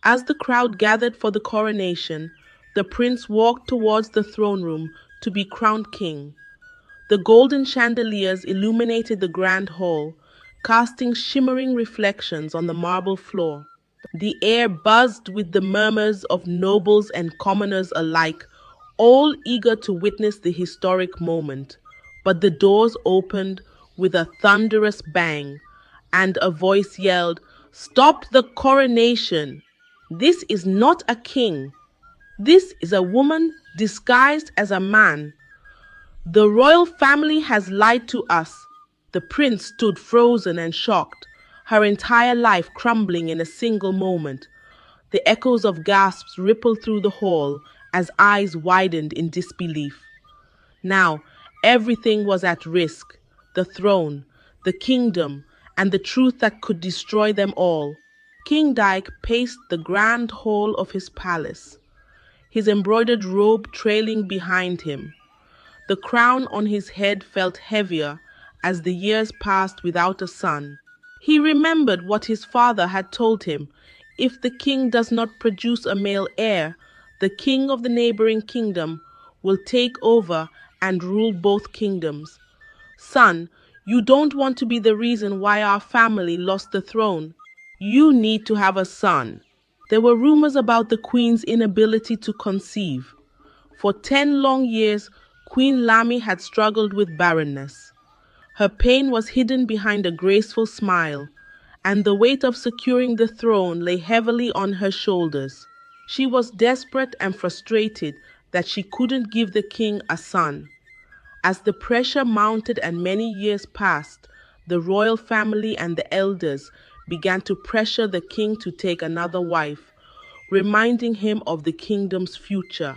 As the crowd gathered for the coronation, the prince walked towards the throne room to be crowned king. The golden chandeliers illuminated the grand hall, casting shimmering reflections on the marble floor. The air buzzed with the murmurs of nobles and commoners alike, all eager to witness the historic moment. But the doors opened with a thunderous bang, and a voice yelled, "Stop the coronation! This is not a king. This is a woman disguised as a man. The royal family has lied to us." The prince stood frozen and shocked, her entire life crumbling in a single moment. The echoes of gasps rippled through the hall as eyes widened in disbelief. Now, everything was at risk: the throne, the kingdom, and the truth that could destroy them all. King Dyke paced the grand hall of his palace, his embroidered robe trailing behind him. The crown on his head felt heavier as the years passed without a son. He remembered what his father had told him: if the king does not produce a male heir, the king of the neighboring kingdom will take over and rule both kingdoms. "Son, you don't want to be the reason why our family lost the throne. You need to have a son." There were rumors about the queen's inability to conceive. For 10 long years, Queen Lamy had struggled with barrenness. Her pain was hidden behind a graceful smile, and the weight of securing the throne lay heavily on her shoulders. She was desperate and frustrated that she couldn't give the king a son. As the pressure mounted and many years passed, the royal family and the elders began to pressure the king to take another wife, reminding him of the kingdom's future.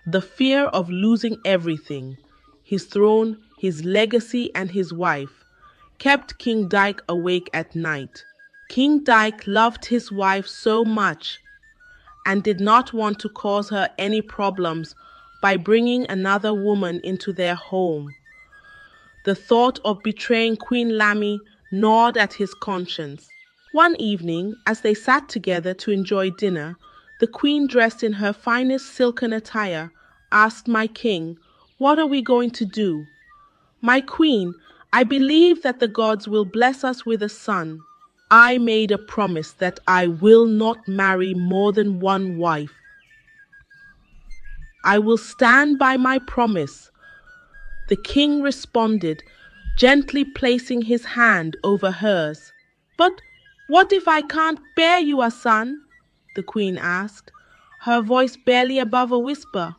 The fear of losing everything, his throne, his legacy, and his wife, kept King Dyke awake at night. King Dyke loved his wife so much and did not want to cause her any problems by bringing another woman into their home. The thought of betraying Queen Lamy gnawed at his conscience. One evening, as they sat together to enjoy dinner, the queen, dressed in her finest silken attire, asked my king, "What are we going to do?" "My queen, I believe that the gods will bless us with a son. I made a promise that I will not marry more than one wife. I will stand by my promise." The king responded, gently placing his hand over hers. "But what if I can't bear you a son?" the queen asked, her voice barely above a whisper.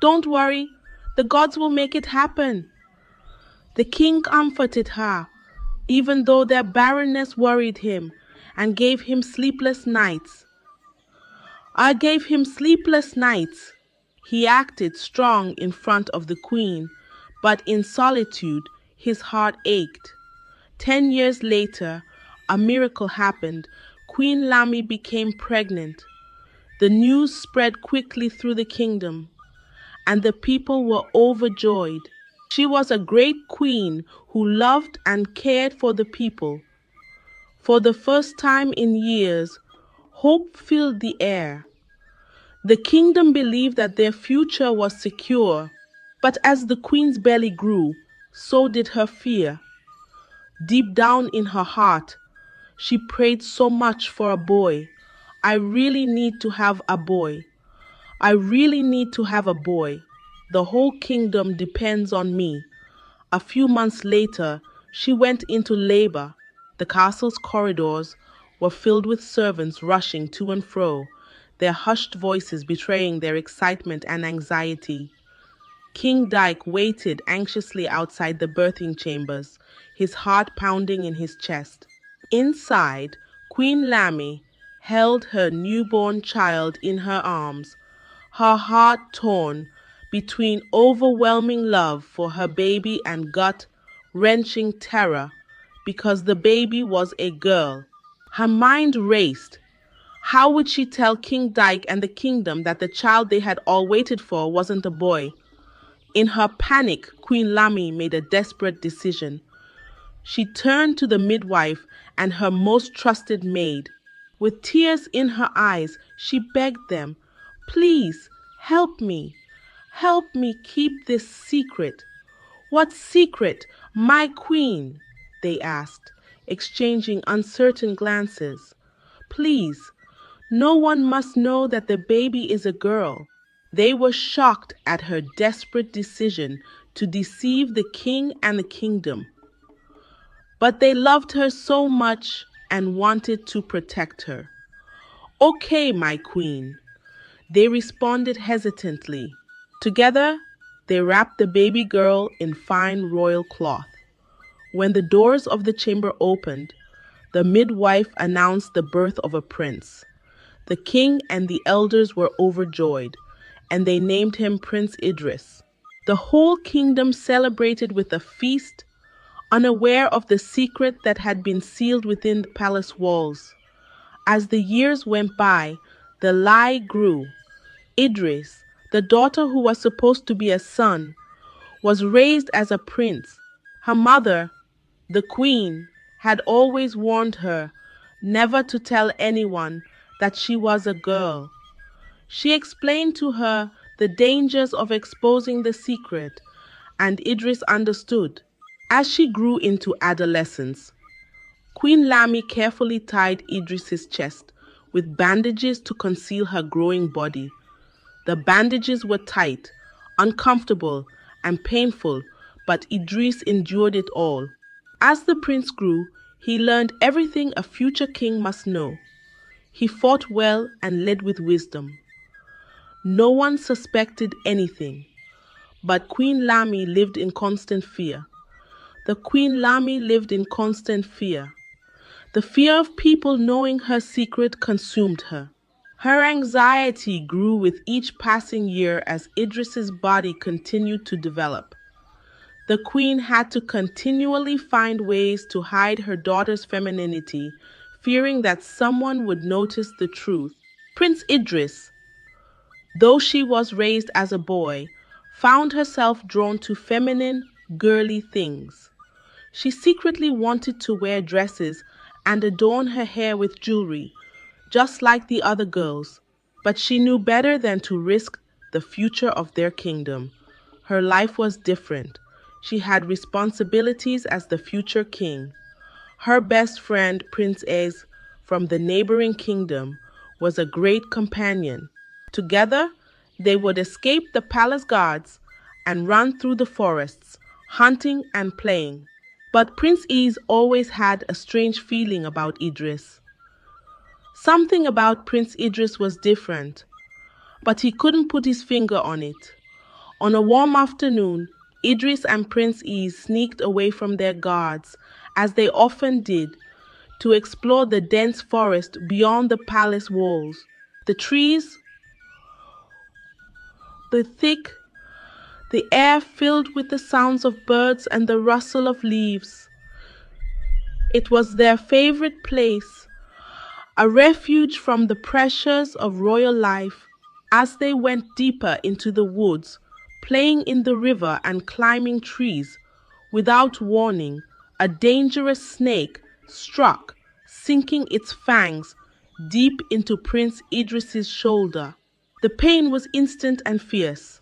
"Don't worry, the gods will make it happen." The king comforted her, even though their barrenness worried him and gave him sleepless nights. "I gave him sleepless nights." He acted strong in front of the queen, but in solitude his heart ached. 10 years later, a miracle happened. Queen Lamy became pregnant. The news spread quickly through the kingdom, and the people were overjoyed. She was a great queen who loved and cared for the people. For the first time in years, hope filled the air. The kingdom believed that their future was secure, but as the queen's belly grew, so did her fear. Deep down in her heart, she prayed so much for a boy. "I really need to have a boy. I really need to have a boy. The whole kingdom depends on me." A few months later, she went into labor. The castle's corridors were filled with servants rushing to and fro, their hushed voices betraying their excitement and anxiety. King Dyke waited anxiously outside the birthing chambers, his heart pounding in his chest. Inside, Queen Lamy held her newborn child in her arms, her heart torn between overwhelming love for her baby and gut-wrenching terror because the baby was a girl. Her mind raced. How would she tell King Dyke and the kingdom that the child they had all waited for wasn't a boy? In her panic, Queen Lamy made a desperate decision. She turned to the midwife and her most trusted maid. With tears in her eyes, she begged them, "Please, help me. Help me keep this secret." "What secret, my queen?" they asked, exchanging uncertain glances. "Please, no one must know that the baby is a girl." They were shocked at her desperate decision to deceive the king and the kingdom. But they loved her so much and wanted to protect her. "Okay, my queen," they responded hesitantly. Together, they wrapped the baby girl in fine royal cloth. When the doors of the chamber opened, the midwife announced the birth of a prince. The king and the elders were overjoyed, and they named him Prince Idris. The whole kingdom celebrated with a feast, unaware of the secret that had been sealed within the palace walls. As the years went by, the lie grew. Idris, the daughter who was supposed to be a son, was raised as a prince. Her mother, the queen, had always warned her never to tell anyone that she was a girl. She explained to her the dangers of exposing the secret, and Idris understood. As she grew into adolescence, Queen Lami carefully tied Idris's chest with bandages to conceal her growing body. The bandages were tight, uncomfortable, and painful, but Idris endured it all. As the prince grew, he learned everything a future king must know. He fought well and led with wisdom. No one suspected anything, but Queen Lami lived in constant fear. The Queen Lami lived in constant fear. The fear of people knowing her secret consumed her. Her anxiety grew with each passing year as Idris's body continued to develop. The queen had to continually find ways to hide her daughter's femininity, fearing that someone would notice the truth. Prince Idris, though she was raised as a boy, found herself drawn to feminine, girly things. She secretly wanted to wear dresses and adorn her hair with jewelry, just like the other girls, but she knew better than to risk the future of their kingdom. Her life was different. She had responsibilities as the future king. Her best friend, Prince Ez, from the neighboring kingdom, was a great companion. Together, they would escape the palace guards and run through the forests, hunting and playing. But Prince Ez always had a strange feeling about Idris. Something about Prince Idris was different, but he couldn't put his finger on it. On a warm afternoon, Idris and Prince Ez sneaked away from their guards, as they often did, to explore the dense forest beyond the palace walls. The trees, the thick, the air filled with the sounds of birds and the rustle of leaves. It was their favorite place, a refuge from the pressures of royal life. As they went deeper into the woods, playing in the river and climbing trees, without warning, a dangerous snake struck, sinking its fangs deep into Prince Idris's shoulder. The pain was instant and fierce.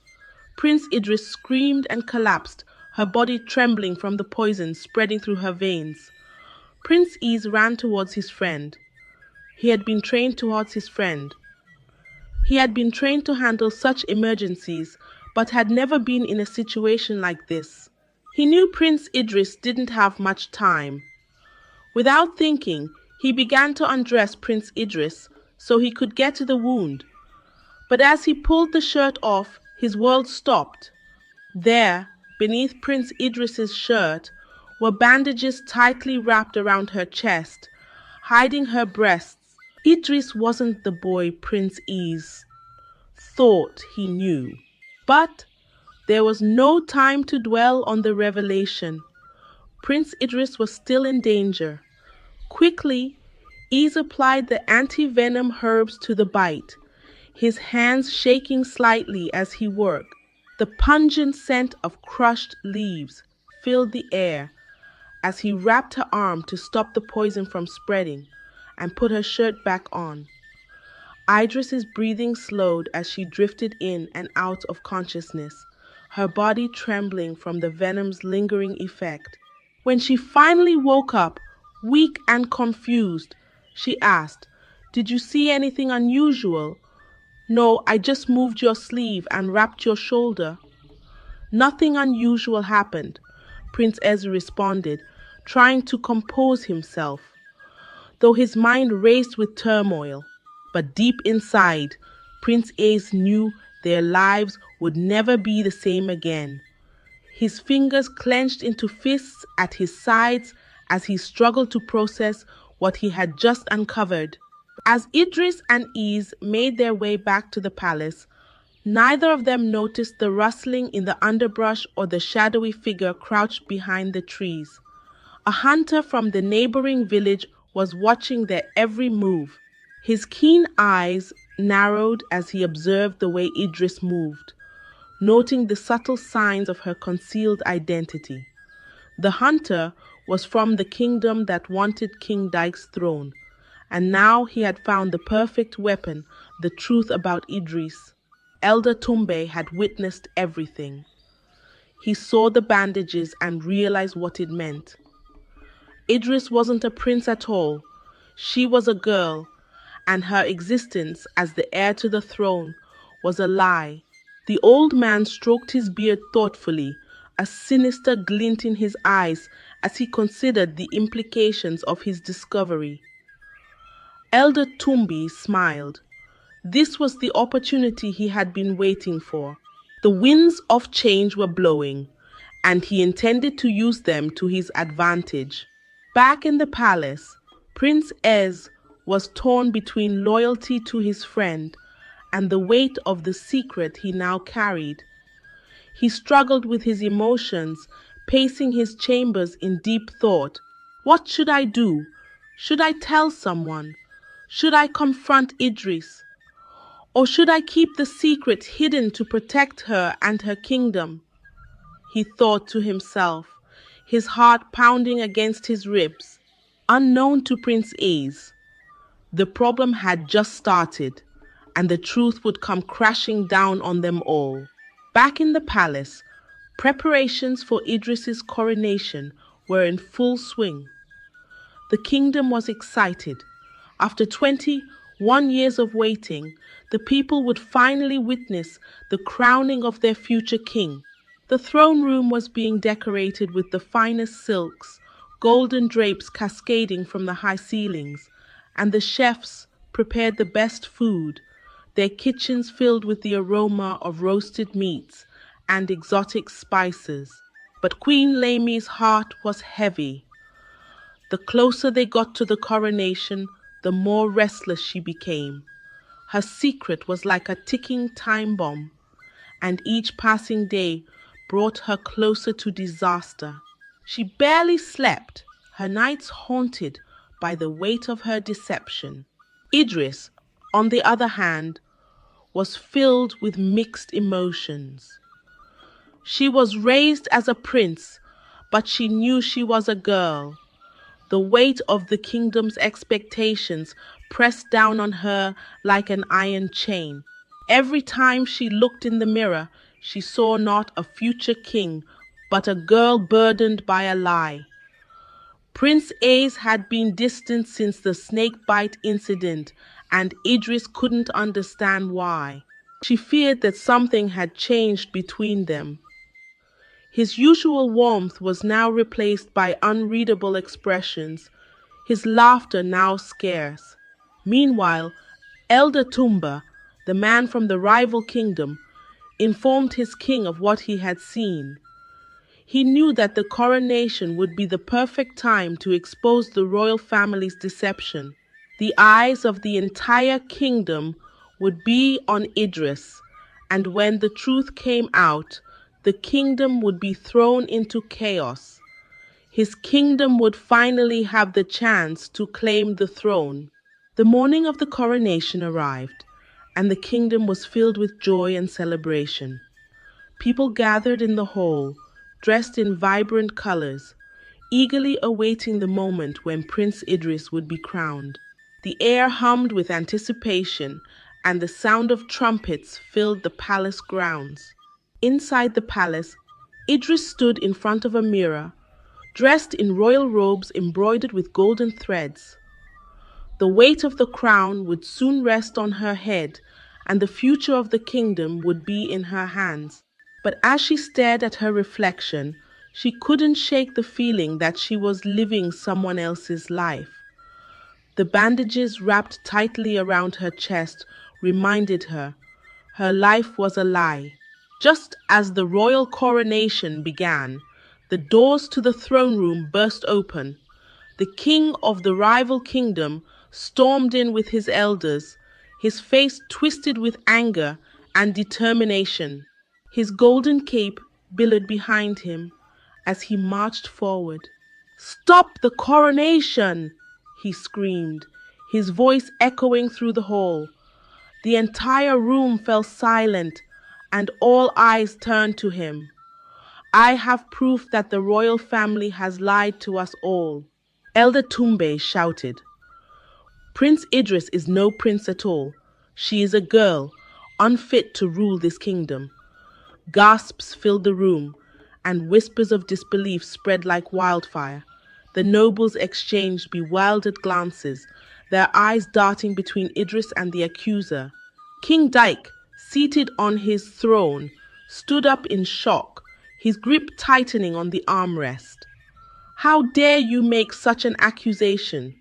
Prince Idris screamed and collapsed, her body trembling from the poison spreading through her veins. Prince Ez ran towards his friend. He had been trained towards his friend. He had been trained to handle such emergencies, but had never been in a situation like this. He knew Prince Idris didn't have much time. Without thinking, he began to undress Prince Idris so he could get to the wound. But as he pulled the shirt off, his world stopped. There, beneath Prince Idris's shirt, were bandages tightly wrapped around her chest, hiding her breasts. Idris wasn't the boy Prince Ez thought he knew. But there was no time to dwell on the revelation. Prince Idris was still in danger. Quickly, Ez applied the anti-venom herbs to the bite, his hands shaking slightly as he worked. The pungent scent of crushed leaves filled the air as he wrapped her arm to stop the poison from spreading, and put her shirt back on. Idris's breathing slowed as she drifted in and out of consciousness, her body trembling from the venom's lingering effect. When she finally woke up, weak and confused, she asked, "Did you see anything unusual?" "No, I just moved your sleeve and wrapped your shoulder." "Nothing unusual happened," Prince Ezra responded, trying to compose himself, though his mind raced with turmoil. But deep inside, Prince Ace knew their lives would never be the same again. His fingers clenched into fists at his sides as he struggled to process what he had just uncovered. As Idris and Ease made their way back to the palace, neither of them noticed the rustling in the underbrush or the shadowy figure crouched behind the trees. A hunter from the neighboring village was watching their every move. His keen eyes narrowed as he observed the way Idris moved, noting the subtle signs of her concealed identity. The hunter was from the kingdom that wanted King Dyke's throne, and now he had found the perfect weapon, the truth about Idris. Elder Tumbe had witnessed everything. He saw the bandages and realized what it meant. Idris wasn't a prince at all. She was a girl, and her existence as the heir to the throne was a lie. The old man stroked his beard thoughtfully, a sinister glint in his eyes as he considered the implications of his discovery. Elder Tumbi smiled. This was the opportunity he had been waiting for. The winds of change were blowing, and he intended to use them to his advantage. Back in the palace, Prince Ez was torn between loyalty to his friend and the weight of the secret he now carried. He struggled with his emotions, pacing his chambers in deep thought. What should I do? Should I tell someone? Should I confront Idris? Or should I keep the secret hidden to protect her and her kingdom? He thought to himself, his heart pounding against his ribs. Unknown to Prince Ace, the problem had just started, and the truth would come crashing down on them all. Back in the palace, preparations for Idris's coronation were in full swing. The kingdom was excited. After 21 years of waiting, the people would finally witness the crowning of their future king. The throne room was being decorated with the finest silks, golden drapes cascading from the high ceilings, and the chefs prepared the best food, their kitchens filled with the aroma of roasted meats and exotic spices. But Queen Laimie's heart was heavy. The closer they got to the coronation, the more restless she became. Her secret was like a ticking time bomb, and each passing day brought her closer to disaster. She barely slept, her nights haunted by the weight of her deception. Idris, on the other hand, was filled with mixed emotions. She was raised as a prince, but she knew she was a girl. The weight of the kingdom's expectations pressed down on her like an iron chain. Every time she looked in the mirror, she saw not a future king, but a girl burdened by a lie. Prince Ace had been distant since the snakebite incident, and Idris couldn't understand why. She feared that something had changed between them. His usual warmth was now replaced by unreadable expressions, his laughter now scarce. Meanwhile, Elder Tumba, the man from the rival kingdom, informed his king of what he had seen. He knew that the coronation would be the perfect time to expose the royal family's deception. The eyes of the entire kingdom would be on Idris, and when the truth came out, the kingdom would be thrown into chaos. His kingdom would finally have the chance to claim the throne. The morning of the coronation arrived, and the kingdom was filled with joy and celebration. People gathered in the hall, dressed in vibrant colors, eagerly awaiting the moment when Prince Idris would be crowned. The air hummed with anticipation, and the sound of trumpets filled the palace grounds. Inside the palace, Idris stood in front of a mirror, dressed in royal robes embroidered with golden threads. The weight of the crown would soon rest on her head, and the future of the kingdom would be in her hands. But as she stared at her reflection, she couldn't shake the feeling that she was living someone else's life. The bandages wrapped tightly around her chest reminded her her life was a lie. Just as the royal coronation began, the doors to the throne room burst open. The king of the rival kingdom stormed in with his elders, his face twisted with anger and determination. His golden cape billowed behind him as he marched forward. "Stop the coronation!" he screamed, his voice echoing through the hall. The entire room fell silent, and all eyes turned to him. "I have proof that the royal family has lied to us all," Elder Tumbe shouted. "Prince Idris is no prince at all. She is a girl, unfit to rule this kingdom." Gasps filled the room, and whispers of disbelief spread like wildfire. The nobles exchanged bewildered glances, their eyes darting between Idris and the accuser. King Dyke, seated on his throne, stood up in shock, his grip tightening on the armrest. "How dare you make such an accusation?"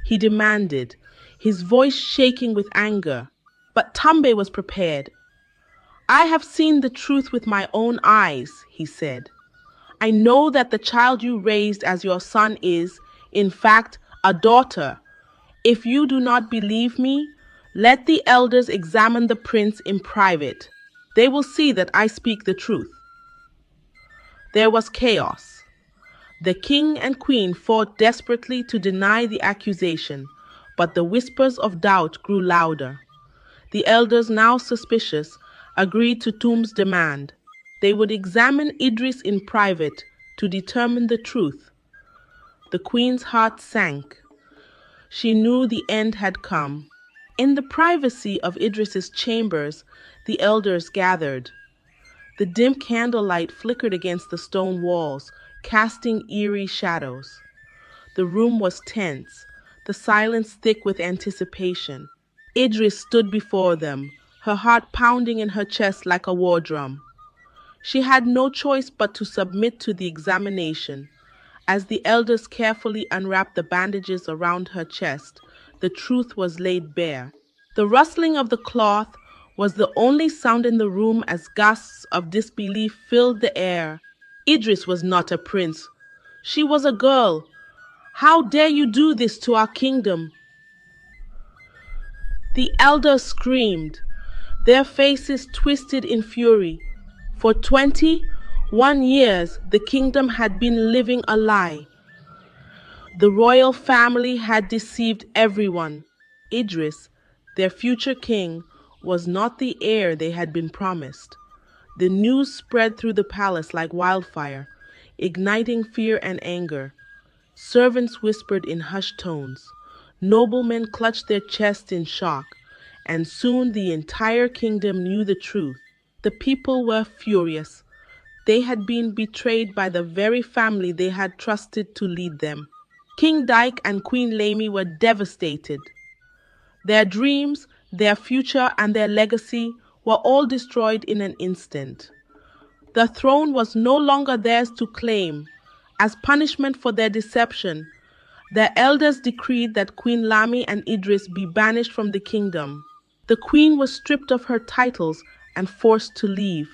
he demanded, his voice shaking with anger. But Tambe was prepared. "I have seen the truth with my own eyes," he said. "I know that the child you raised as your son is, in fact, a daughter. If you do not believe me, let the elders examine the prince in private. They will see that I speak the truth." There was chaos. The king and queen fought desperately to deny the accusation, but the whispers of doubt grew louder. The elders, now suspicious, agreed to Tum's demand. They would examine Idris in private to determine the truth. The queen's heart sank. She knew the end had come. In the privacy of Idris's chambers, the elders gathered. The dim candlelight flickered against the stone walls, casting eerie shadows. The room was tense, the silence thick with anticipation. Idris stood before them, her heart pounding in her chest like a war drum. She had no choice but to submit to the examination. As the elders carefully unwrapped the bandages around her chest, the truth was laid bare. The rustling of the cloth was the only sound in the room as gasps of disbelief filled the air. Idris was not a prince. She was a girl. "How dare you do this to our kingdom?" The elders screamed, their faces twisted in fury. For 21 years, the kingdom had been living a lie. The royal family had deceived everyone. Idris, their future king, was not the heir they had been promised. The news spread through the palace like wildfire, igniting fear and anger. Servants whispered in hushed tones. Noblemen clutched their chests in shock, and soon the entire kingdom knew the truth. The people were furious. They had been betrayed by the very family they had trusted to lead them. King Dyke and Queen Lamy were devastated. Their dreams, their future, and their legacy were all destroyed in an instant. The throne was no longer theirs to claim. As punishment for their deception, the elders decreed that Queen Lamy and Idris be banished from the kingdom. The queen was stripped of her titles and forced to leave.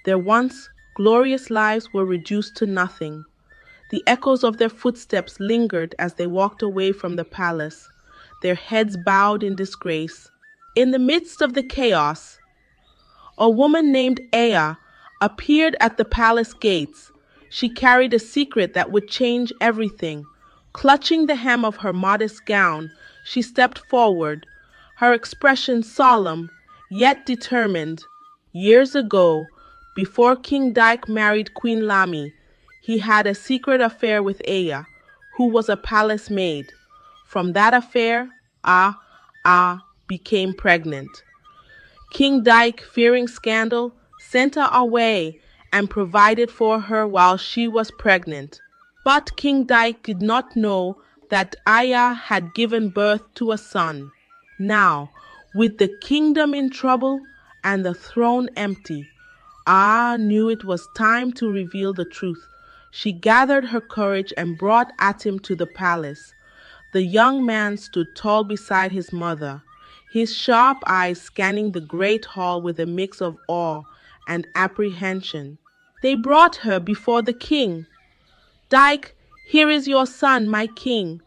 Their once glorious lives were reduced to nothing. The echoes of their footsteps lingered as they walked away from the palace, their heads bowed in disgrace. In the midst of the chaos, a woman named Heir appeared at the palace gates. She carried a secret that would change everything. Clutching the hem of her modest gown, she stepped forward, her expression solemn, yet determined. Years ago, before King Dyke married Queen Lamy, he had a secret affair with Heir, who was a palace maid. From that affair, Ah became pregnant. King Dyke, fearing scandal, sent her away and provided for her while she was pregnant. But King Dyke did not know that Aya had given birth to a son. Now, with the kingdom in trouble and the throne empty, knew it was time to reveal the truth. She gathered her courage and brought Atim to the palace. The young man stood tall beside his mother, his sharp eyes scanning the great hall with a mix of awe and apprehension. They brought her before the king. "Dyke, here is your son, my king,"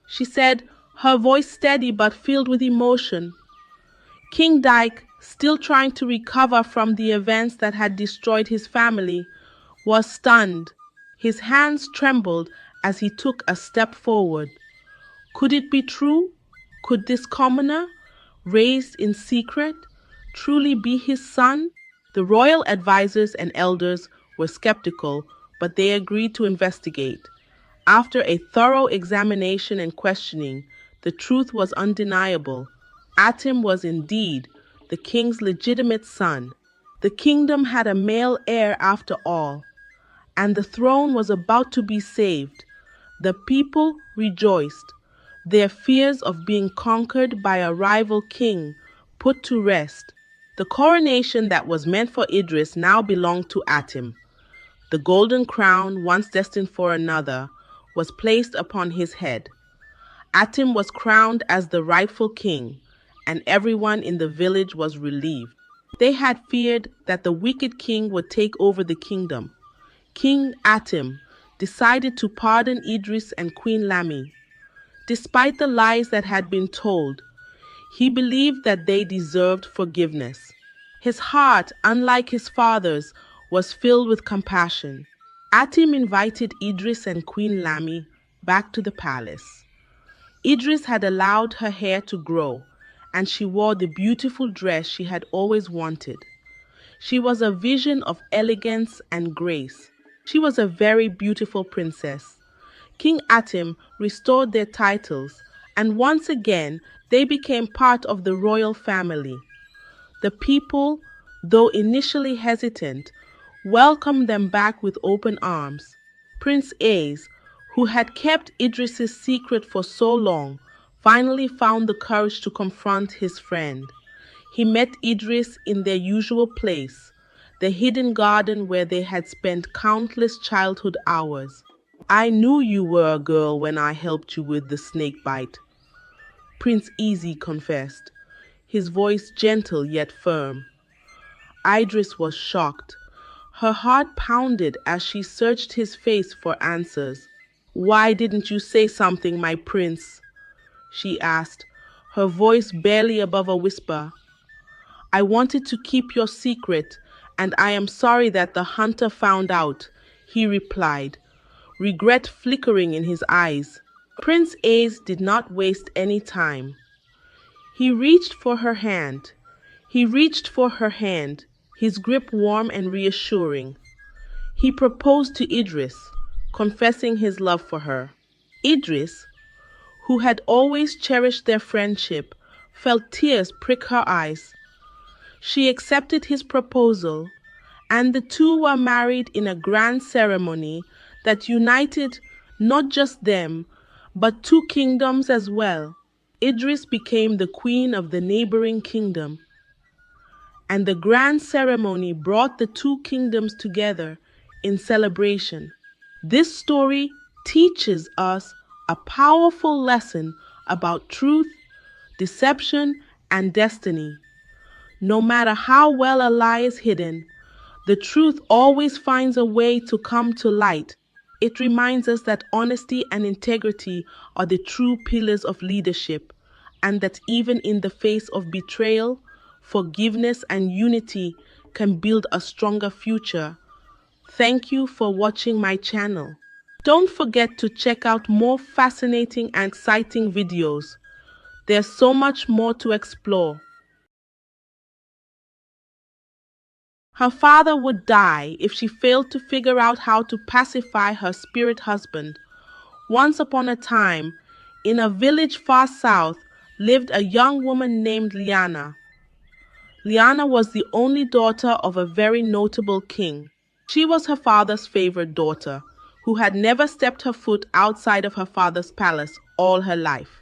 she said, her voice steady but filled with emotion. King Dyke, still trying to recover from the events that had destroyed his family, was stunned. His hands trembled as he took a step forward. Could it be true? Could this commoner, raised in secret, truly be his son? The royal advisors and elders were skeptical, but they agreed to investigate. After a thorough examination and questioning, the truth was undeniable. Atim was indeed the king's legitimate son. The kingdom had a male heir after all, and the throne was about to be saved. The people rejoiced, their fears of being conquered by a rival king put to rest. The coronation that was meant for Idris now belonged to Atim. The golden crown, once destined for another, was placed upon his head. Atim was crowned as the rightful king, and everyone in the village was relieved. They had feared that the wicked king would take over the kingdom. King Atim decided to pardon Idris and Queen Lami. Despite the lies that had been told, he believed that they deserved forgiveness. His heart, unlike his father's, was filled with compassion. Atim invited Idris and Queen Lami back to the palace. Idris had allowed her hair to grow, and she wore the beautiful dress she had always wanted. She was a vision of elegance and grace. She was a very beautiful princess. King Atim restored their titles, and once again they became part of the royal family. The people, though initially hesitant, welcomed them back with open arms. Prince Ace, who had kept Idris's secret for so long, finally found the courage to confront his friend. He met Idris in their usual place, the hidden garden where they had spent countless childhood hours. "I knew you were a girl when I helped you with the snake bite," Prince Easy confessed, his voice gentle yet firm. Idris was shocked. Her heart pounded as she searched his face for answers. "Why didn't you say something, my prince?" she asked, her voice barely above a whisper. "I wanted to keep your secret, and I am sorry that the hunter found out," he replied, regret flickering in his eyes. Prince Ace did not waste any time. He reached for her hand. He reached for her hand, his grip warm and reassuring. He proposed to Idris, confessing his love for her. Idris, who had always cherished their friendship, felt tears prick her eyes. She accepted his proposal, and the two were married in a grand ceremony that united not just them, but two kingdoms as well. Idris became the queen of the neighboring kingdom, and the grand ceremony brought the two kingdoms together in celebration. This story teaches us a powerful lesson about truth, deception, and destiny. No matter how well a lie is hidden, the truth always finds a way to come to light. It reminds us that honesty and integrity are the true pillars of leadership, and that even in the face of betrayal, forgiveness and unity can build a stronger future. Thank you for watching my channel. Don't forget to check out more fascinating and exciting videos. There's so much more to explore. Her father would die if she failed to figure out how to pacify her spirit husband. Once upon a time, In a village far south lived a young woman named Lyanna. Lyanna was the only daughter of a very notable king. She was her father's favorite daughter, who had never stepped her foot outside of her father's palace all her life.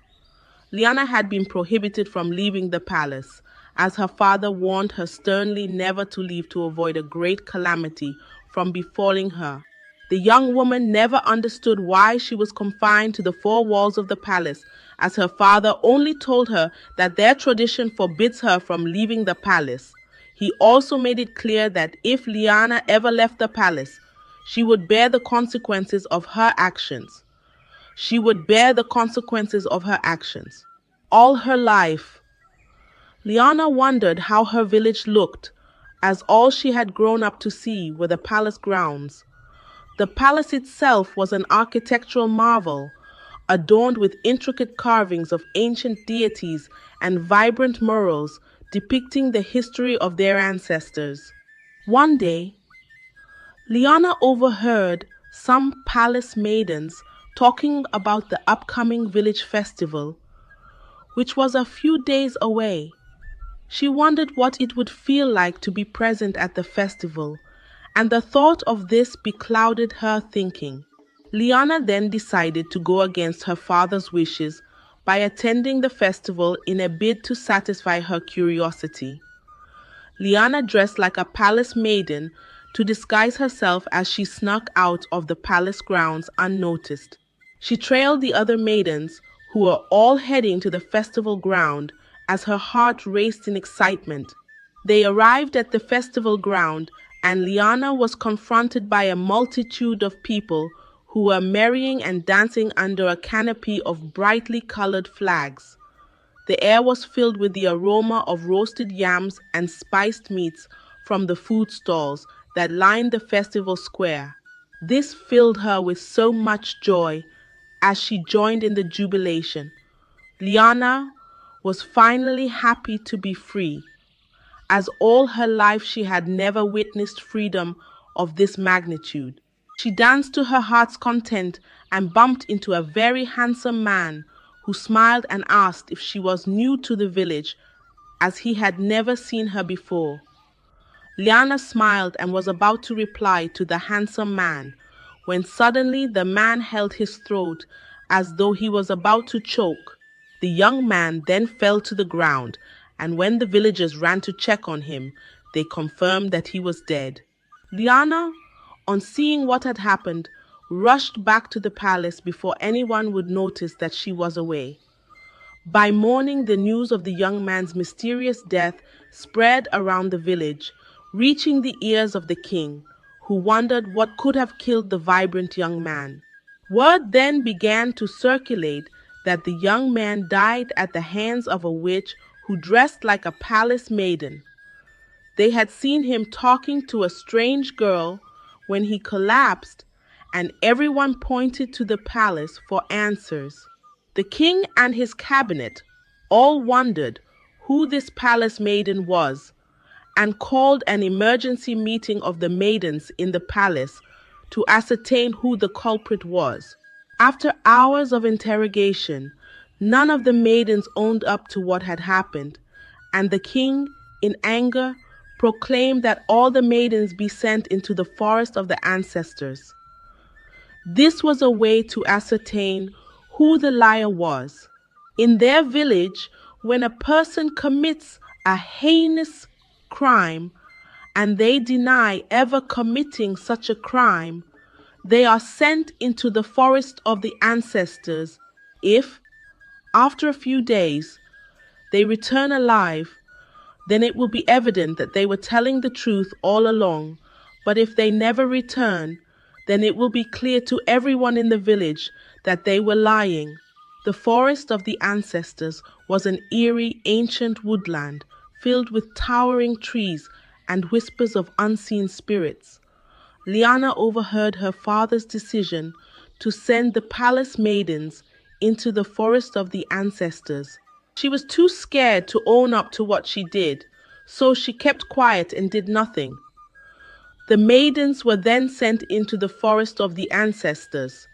Lyanna had been prohibited from leaving the palace, as her father warned her sternly never to leave to avoid a great calamity from befalling her. The young woman never understood why she was confined to the four walls of the palace, as her father only told her that their tradition forbids her from leaving the palace. He also made it clear that if Lyanna ever left the palace, she would bear the consequences of her actions. She would bear the consequences of her actions. All her life, Lyanna wondered how her village looked, as all she had grown up to see were the palace grounds. The palace itself was an architectural marvel, adorned with intricate carvings of ancient deities and vibrant murals depicting the history of their ancestors. One day, Lyanna overheard some palace maidens talking about the upcoming village festival, which was a few days away. She wondered what it would feel like to be present at the festival, and the thought of this beclouded her thinking. Lyanna then decided to go against her father's wishes by attending the festival in a bid to satisfy her curiosity. Lyanna dressed like a palace maiden to disguise herself as she snuck out of the palace grounds unnoticed. She trailed the other maidens, who were all heading to the festival ground, as her heart raced in excitement. They arrived at the festival ground, and Lyanna was confronted by a multitude of people who were merrying and dancing under a canopy of brightly colored flags. The air was filled with the aroma of roasted yams and spiced meats from the food stalls that lined the festival square. This filled her with so much joy as she joined in the jubilation. Lyanna was finally happy to be free, as all her life she had never witnessed freedom of this magnitude. She danced to her heart's content and bumped into a very handsome man who smiled and asked if she was new to the village, as he had never seen her before. Lyanna smiled and was about to reply to the handsome man, when suddenly the man held his throat as though he was about to choke. The young man then fell to the ground, and when the villagers ran to check on him, they confirmed that he was dead. Lyanna, on seeing what had happened, rushed back to the palace before anyone would notice that she was away. By morning, the news of the young man's mysterious death spread around the village, reaching the ears of the king, who wondered what could have killed the vibrant young man. Word then began to circulate that the young man died at the hands of a witch who dressed like a palace maiden. They had seen him talking to a strange girl when he collapsed, and everyone pointed to the palace for answers. The king and his cabinet all wondered who this palace maiden was, and called an emergency meeting of the maidens in the palace to ascertain who the culprit was. After hours of interrogation, none of the maidens owned up to what had happened, and the king, in anger, proclaimed that all the maidens be sent into the forest of the ancestors. This was a way to ascertain who the liar was. In their village, when a person commits a heinous crime and they deny ever committing such a crime, they are sent into the forest of the ancestors. If, after a few days, they return alive, then it will be evident that they were telling the truth all along. But if they never return, then it will be clear to everyone in the village that they were lying. The forest of the ancestors was an eerie, ancient woodland filled with towering trees and whispers of unseen spirits. Lyanna overheard her father's decision to send the palace maidens into the forest of the ancestors. She was too scared to own up to what she did, so she kept quiet and did nothing. The maidens were then sent into the forest of the ancestors,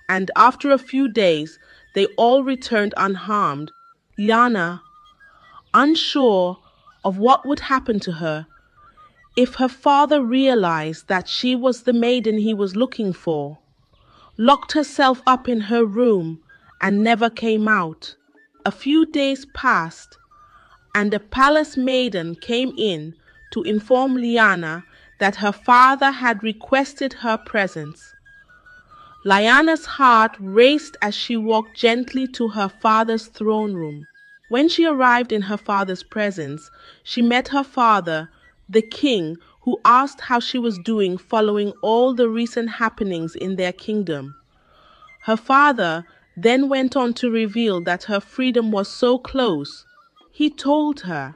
and after a few days, they all returned unharmed. Lyanna, unsure of what would happen to her if her father realized that she was the maiden he was looking for, locked herself up in her room and never came out. A few days passed, and a palace maiden came in to inform Lyanna that her father had requested her presence. Lyanna's heart raced as she walked gently to her father's throne room. When she arrived in her father's presence, she met her father, the king, who asked how she was doing following all the recent happenings in their kingdom. Her father then went on to reveal that her freedom was so close. He told her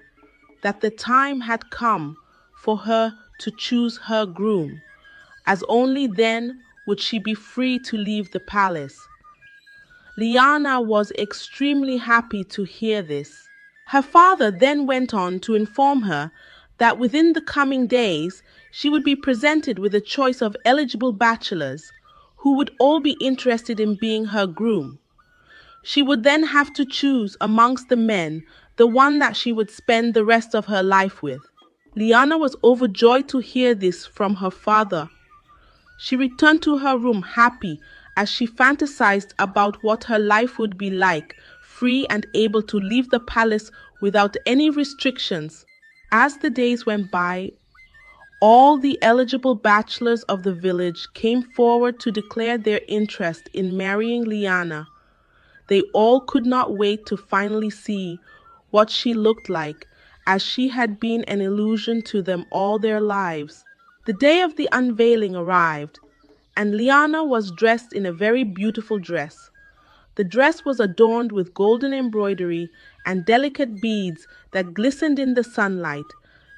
that the time had come for her to choose her groom, as only then would she be free to leave the palace. Lyanna was extremely happy to hear this. Her father then went on to inform her that within the coming days she would be presented with a choice of eligible bachelors who would all be interested in being her groom. She would then have to choose amongst the men the one that she would spend the rest of her life with. Lyanna was overjoyed to hear this from her father. She returned to her room happy as she fantasized about what her life would be like, free and able to leave the palace without any restrictions. As the days went by, all the eligible bachelors of the village came forward to declare their interest in marrying Lyanna. They all could not wait to finally see what she looked like, as she had been an illusion to them all their lives. The day of the unveiling arrived, and Lyanna was dressed in a very beautiful dress. The dress was adorned with golden embroidery and delicate beads that glistened in the sunlight,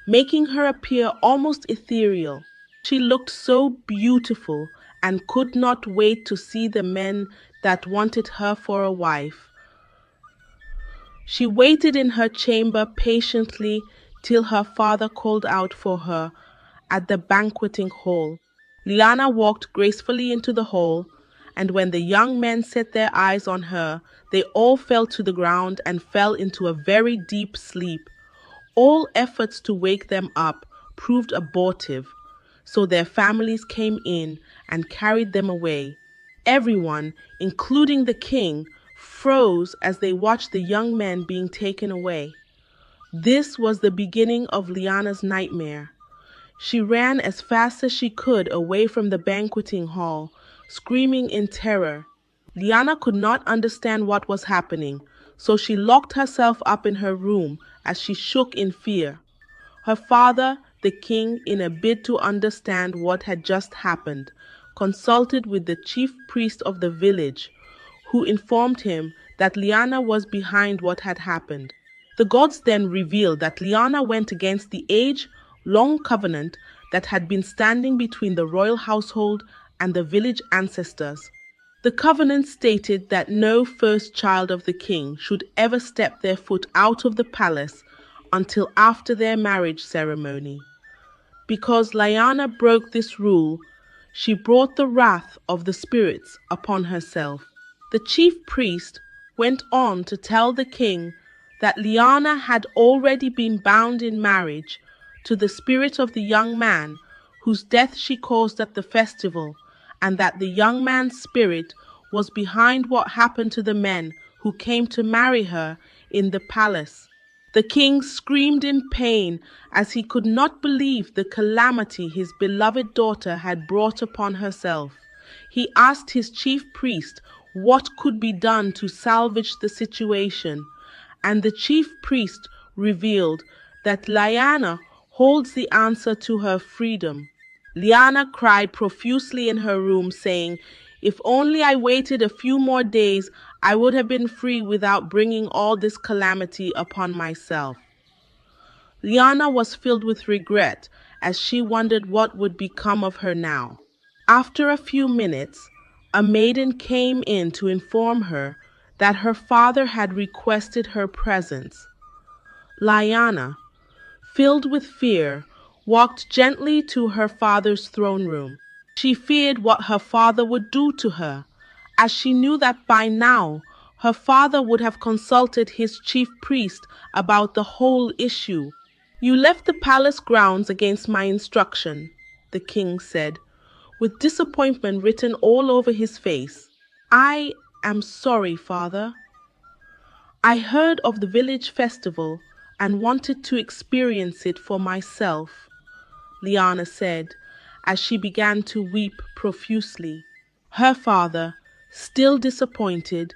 making her appear almost ethereal. She looked so beautiful and could not wait to see the men that wanted her for a wife. She waited in her chamber patiently till her father called out for her at the banqueting hall. Lyanna walked gracefully into the hall, and when the young men set their eyes on her, they all fell to the ground and fell into a very deep sleep. All efforts to wake them up proved abortive, so their families came in and carried them away. Everyone, including the king, froze as they watched the young men being taken away. This was the beginning of Lyanna's nightmare. She ran as fast as she could away from the banqueting hall, screaming in terror. Lyanna could not understand what was happening, so she locked herself up in her room as she shook in fear. Her father, the king, in a bid to understand what had just happened, consulted with the chief priest of the village, who informed him that Lyanna was behind what had happened. The gods then revealed that Lyanna went against the age-long covenant that had been standing between the royal household and the village ancestors. The covenant stated that no first child of the king should ever step their foot out of the palace until after their marriage ceremony. Because Lyanna broke this rule, she brought the wrath of the spirits upon herself. The chief priest went on to tell the king that Lyanna had already been bound in marriage to the spirit of the young man whose death she caused at the festival, and that the young man's spirit was behind what happened to the men who came to marry her in the palace. The king screamed in pain as he could not believe the calamity his beloved daughter had brought upon herself. He asked his chief priest what could be done to salvage the situation, and the chief priest revealed that Lyanna holds the answer to her freedom. Lyanna cried profusely in her room, saying, "If only I waited a few more days, I would have been free without bringing all this calamity upon myself." Lyanna was filled with regret as she wondered what would become of her now. After a few minutes, a maiden came in to inform her that her father had requested her presence. Lyanna, filled with fear, walked gently to her father's throne room. She feared what her father would do to her, as she knew that by now her father would have consulted his chief priest about the whole issue. "You left the palace grounds against my instruction," the king said, with disappointment written all over his face. "I am sorry, father. I heard of the village festival and wanted to experience it for myself," Lyanna said, as she began to weep profusely. Her father, still disappointed,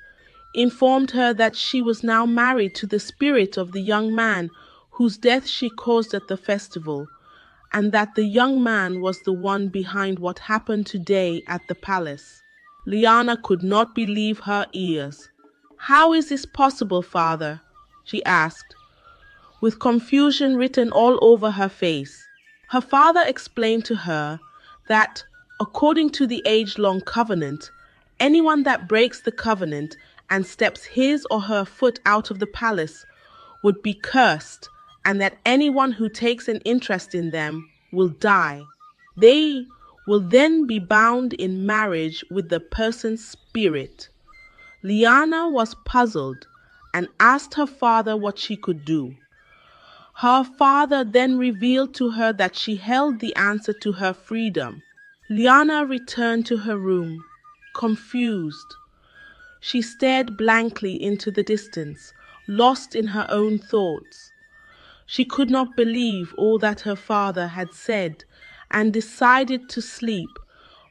informed her that she was now married to the spirit of the young man whose death she caused at the festival, and that the young man was the one behind what happened today at the palace. Lyanna could not believe her ears. "How is this possible, father?" she asked, with confusion written all over her face. Her father explained to her that, according to the age-long covenant, anyone that breaks the covenant and steps his or her foot out of the palace would be cursed, and that anyone who takes an interest in them will die. They will then be bound in marriage with the person's spirit. Lyanna was puzzled and asked her father what she could do. Her father then revealed to her that she held the answer to her freedom. Lyanna returned to her room, confused. She stared blankly into the distance, lost in her own thoughts. She could not believe all that her father had said and decided to sleep,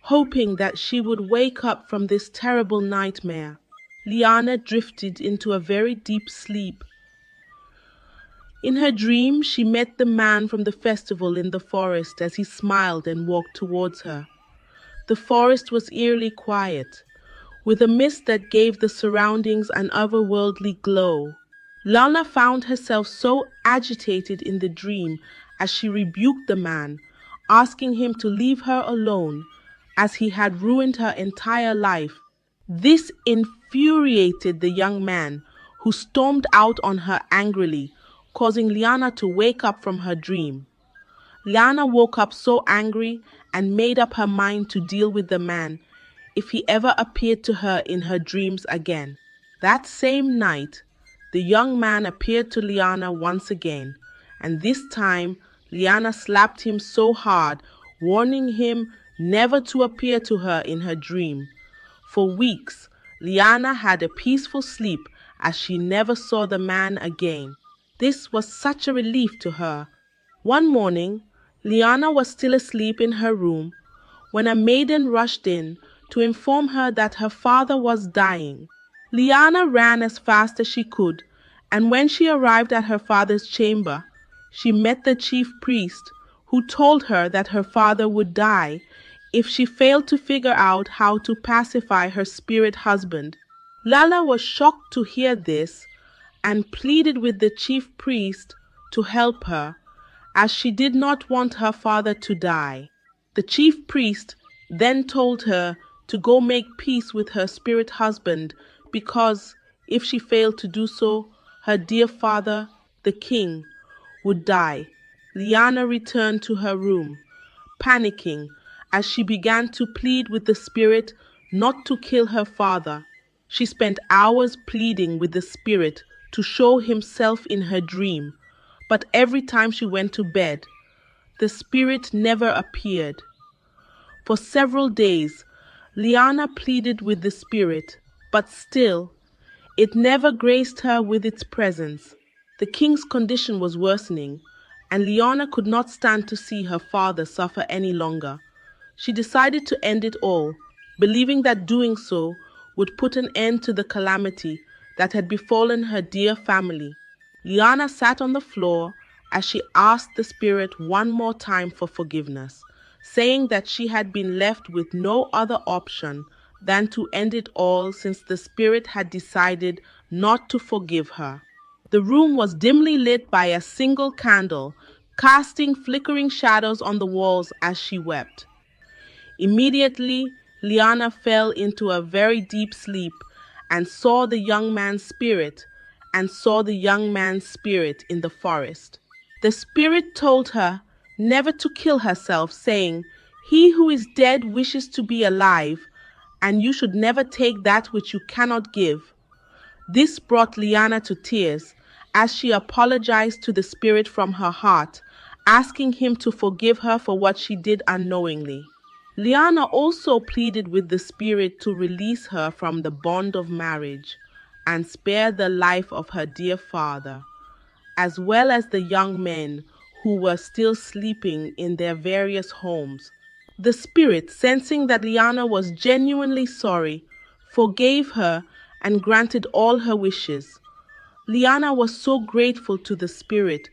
hoping that she would wake up from this terrible nightmare. Lyanna drifted into a very deep sleep. In her dream, she met the man from the festival in the forest as he smiled and walked towards her. The forest was eerily quiet, with a mist that gave the surroundings an otherworldly glow. Lyanna found herself so agitated in the dream as she rebuked the man, asking him to leave her alone, as he had ruined her entire life. This infuriated the young man, who stormed out on her angrily, causing Lyanna to wake up from her dream. Lyanna woke up so angry and made up her mind to deal with the man if he ever appeared to her in her dreams again. That same night, the young man appeared to Lyanna once again, and this time Lyanna slapped him so hard, warning him never to appear to her in her dream. For weeks, Lyanna had a peaceful sleep as she never saw the man again. This was such a relief to her. One morning, Lyanna was still asleep in her room when a maiden rushed in to inform her that her father was dying. Lyanna ran as fast as she could, and when she arrived at her father's chamber, she met the chief priest, who told her that her father would die if she failed to figure out how to pacify her spirit husband. Lyanna was shocked to hear this and pleaded with the chief priest to help her, as she did not want her father to die. The chief priest then told her to go make peace with her spirit husband, because if she failed to do so, her dear father, the king, would die. Lyanna returned to her room, panicking as she began to plead with the spirit not to kill her father. She spent hours pleading with the spirit to show himself in her dream, but every time she went to bed, the spirit never appeared. For several days, Lyanna pleaded with the spirit, but still, it never graced her with its presence. The king's condition was worsening, and Lyanna could not stand to see her father suffer any longer. She decided to end it all, believing that doing so would put an end to the calamity that had befallen her dear family. Lyanna sat on the floor as she asked the spirit one more time for forgiveness, saying that she had been left with no other option than to end it all, since the spirit had decided not to forgive her. The room was dimly lit by a single candle, casting flickering shadows on the walls as she wept. Immediately, Lyanna fell into a very deep sleep and saw the young man's spirit in the forest. The spirit told her never to kill herself, saying, "He who is dead wishes to be alive, and you should never take that which you cannot give." This brought Lyanna to tears as she apologized to the spirit from her heart, asking him to forgive her for what she did unknowingly. Lyanna also pleaded with the spirit to release her from the bond of marriage and spare the life of her dear father, as well as the young men who were still sleeping in their various homes. The spirit, sensing that Lyanna was genuinely sorry, forgave her and granted all her wishes. Lyanna was so grateful to the spirit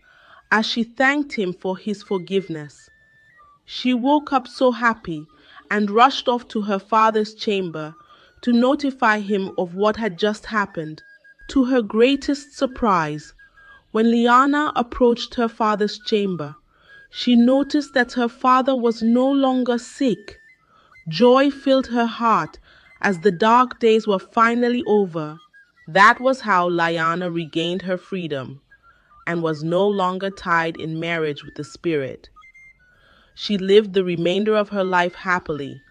as she thanked him for his forgiveness. She woke up so happy and rushed off to her father's chamber to notify him of what had just happened. To her greatest surprise, when Lyanna approached her father's chamber, she noticed that her father was no longer sick. Joy filled her heart as the dark days were finally over. That was how Lyanna regained her freedom and was no longer tied in marriage with the spirit. She lived the remainder of her life happily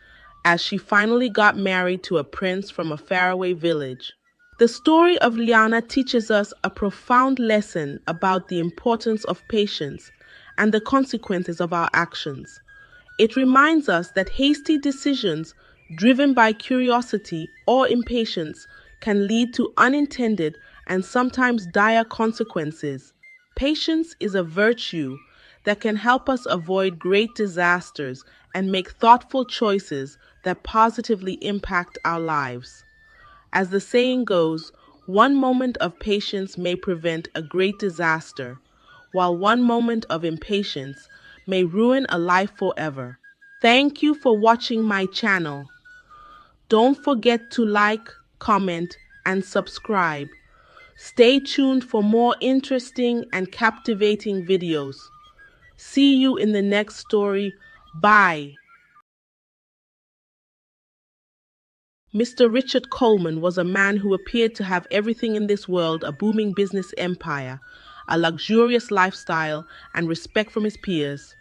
as she finally got married to a prince from a faraway village. The story of Lyanna teaches us a profound lesson about the importance of patience and the consequences of our actions. It reminds us that hasty decisions driven by curiosity or impatience can lead to unintended and sometimes dire consequences. Patience is a virtue that can help us avoid great disasters and make thoughtful choices that positively impact our lives. As the saying goes, one moment of patience may prevent a great disaster, while one moment of impatience may ruin a life forever. Thank you for watching my channel. Don't forget to like, comment, and subscribe. Stay tuned for more interesting and captivating videos. See you in the next story. Bye. Mr. Richard Coleman was a man who appeared to have everything in this world: a booming business empire, a luxurious lifestyle, and respect from his peers.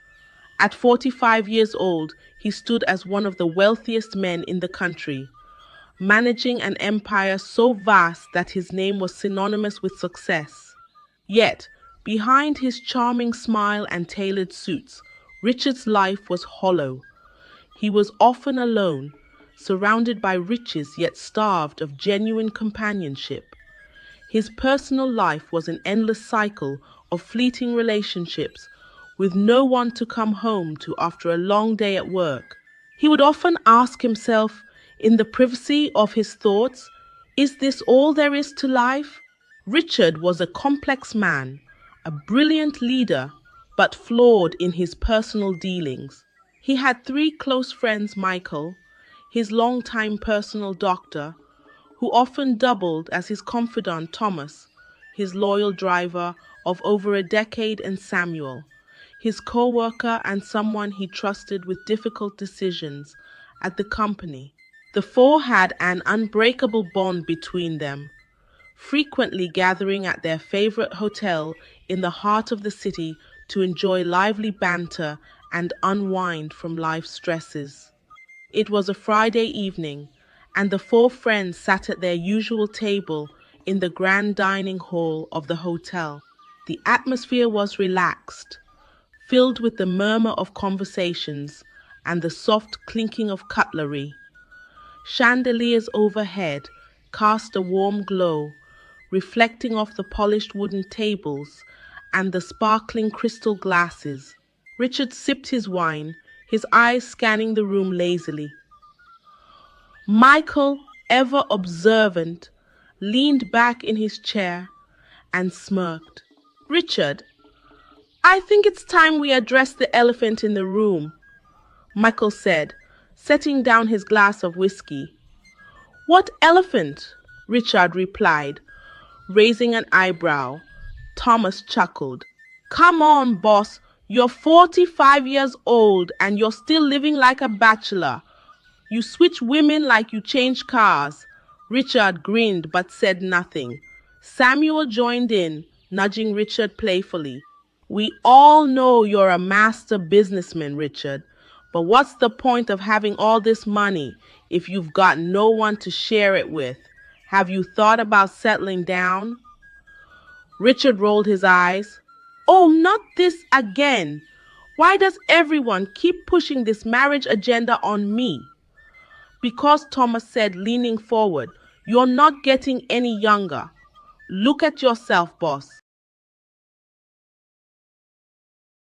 At 45 years old, he stood as one of the wealthiest men in the country, managing an empire so vast that his name was synonymous with success. Yet, behind his charming smile and tailored suits, Richard's life was hollow. He was often alone, surrounded by riches yet starved of genuine companionship. His personal life was an endless cycle of fleeting relationships, with no one to come home to after a long day at work. He would often ask himself, in the privacy of his thoughts, is this all there is to life? Richard was a complex man, a brilliant leader, but flawed in his personal dealings. He had three close friends: Michael, his longtime personal doctor, who often doubled as his confidant; Thomas, his loyal driver of over a decade; and Samuel, his co-worker and someone he trusted with difficult decisions at the company. The four had an unbreakable bond between them, frequently gathering at their favorite hotel in the heart of the city to enjoy lively banter and unwind from life's stresses. It was a Friday evening, and the four friends sat at their usual table in the grand dining hall of the hotel. The atmosphere was relaxed, filled with the murmur of conversations and the soft clinking of cutlery. Chandeliers overhead cast a warm glow, reflecting off the polished wooden tables and the sparkling crystal glasses. Richard sipped his wine, his eyes scanning the room lazily. Michael, ever observant, leaned back in his chair and smirked. "Richard, I think it's time we address the elephant in the room," Michael said, setting down his glass of whiskey. "What elephant?" Richard replied, raising an eyebrow. Thomas chuckled. "Come on, boss. You're 45 years old and you're still living like a bachelor. You switch women like you change cars." Richard grinned but said nothing. Samuel joined in, nudging Richard playfully. "We all know you're a master businessman, Richard, but what's the point of having all this money if you've got no one to share it with? Have you thought about settling down? Richard rolled his eyes. Oh, not this again. Why does everyone keep pushing this marriage agenda on me? Because Thomas said, leaning forward, you're not getting any younger. Look at yourself, boss.